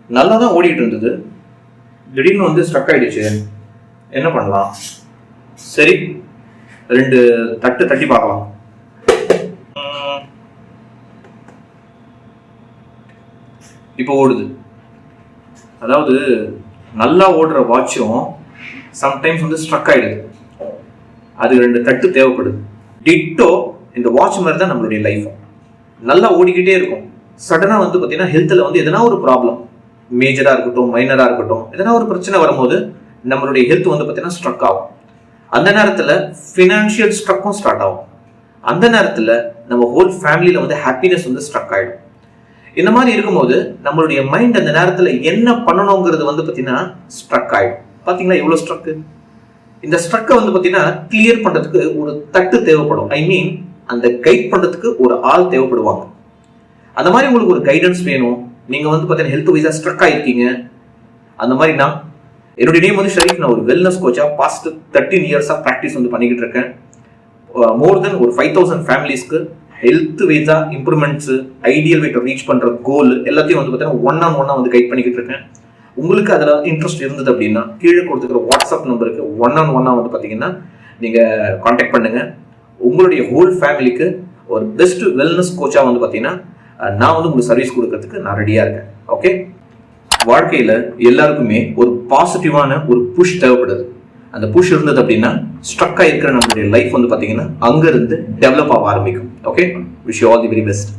நல்லா தான் ஓடிட்டு இருந்தது, திடீர்னு வந்து ஸ்ட்ரக் ஆயிடுச்சு. என்ன பண்ணலாம்? சரி, 2 தட்டு தட்டி பார்க்கலாம். இப்போ ஓடுது. அதாவது நல்லா ஓடுற வாட்சும் சம்டைம்ஸ் வந்து ஸ்ட்ரக் ஆயிடுது. அது 2 தட்டு தேவைப்படுது. டிட்டோ இந்த வாட்ச் மாதிரி தான் நம்மளுடைய லைஃப். நல்லா ஓடிக்கிட்டே இருக்கும். சடனாக வந்து பார்த்தீங்கன்னா ஹெல்த்தில் வந்து எதனா ஒரு ப்ராப்ளம், மேஜராக இருக்கட்டும் மைனராக இருக்கட்டும், எதனா ஒரு பிரச்சனை வரும்போது நம்மளுடைய ஹெல்த் வந்து பார்த்தீங்கன்னா ஸ்ட்ரக் ஆகும். அந்த நேரத்தில் ஃபினான்ஷியல் ஸ்ட்ரக்கும் ஸ்டார்ட் ஆகும். அந்த நேரத்தில் நம்ம ஹோல் ஃபேமிலியில் வந்து ஹாப்பினஸ் வந்து ஸ்ட்ரக் ஆகிடும். இந்த மாதிரி இருக்கும்போது நம்மளுடைய மைண்ட் அந்த நேரத்தில் என்ன பண்ணணுங்கிறது வந்து பார்த்தீங்கன்னா ஸ்ட்ரக் ஆகிடும். பார்த்தீங்களா எவ்வளோ ஸ்ட்ரக்கு? இந்த ஸ்ட்ரக்கை வந்து பார்த்தீங்கன்னா கிளியர் பண்ணுறதுக்கு ஒரு தட்டு தேவைப்படும். ஐ மீன் அந்த கைட் பண்ணுறதுக்கு ஒரு ஆள் தேவைப்படுவாங்க. அந்த மாதிரி உங்களுக்கு ஒரு கைடன்ஸ் வேணும். நீங்கள் வந்து பார்த்தீங்கன்னா ஹெல்த் வைஸாக ஸ்ட்ரக் ஆகிருக்கீங்க. அந்த மாதிரி நான் என்னுடைய நேம் வந்து ஷரீஃப். நான் ஒரு வெல்னஸ் கோச்சாக பாஸ்ட் 13 இயர்ஸாக ப்ராக்டிஸ் வந்து பண்ணிக்கிட்டு இருக்கேன். மோர் தென் ஒரு 5000 ஃபேமிலிஸ்க்கு ஹெல்த் வைஸாக இம்ப்ரூவ்மெண்ட்ஸு, ஐடியல் வெயிட்டை ரீச் பண்ணுற கோல் எல்லாத்தையும் வந்து பார்த்தீங்கன்னா ஒன்-ஆன்-ஒன்னாக வந்து கைட் பண்ணிக்கிட்டு இருக்கேன். உங்களுக்கு அதில் இன்ட்ரெஸ்ட் இருந்தது அப்படின்னா கீழே கொடுத்துக்கிற வாட்ஸ்அப் நம்பருக்கு ஒன்-ஆன்-ஒன்னாக வந்து பார்த்தீங்கன்னா நீங்கள் காண்டாக்ட் பண்ணுங்கள். உங்களுடைய ஹோல் ஃபேமிலிக்கு ஒரு பெஸ்ட் வெல்னஸ் கோச்சாக வந்து பார்த்தீங்கன்னா நான் வந்து உங்களுக்கு சர்வீஸ் கொடுக்கறதுக்கு நான் ரெடியாக இருக்கேன். ஓகே, வாழ்க்கையில் எல்லாருக்குமே ஒரு பாசிட்டிவான ஒரு புஷ் தேவைப்படுது. அந்த புஷ் இருந்தது அப்படின்னா ஸ்ட்ரக் ஆகிருக்கிற நம்மளுடைய லைஃப் வந்து பார்த்தீங்கன்னா அங்கேருந்து டெவலப் ஆக ஆரம்பிக்கும். Okay, wish you all the very best.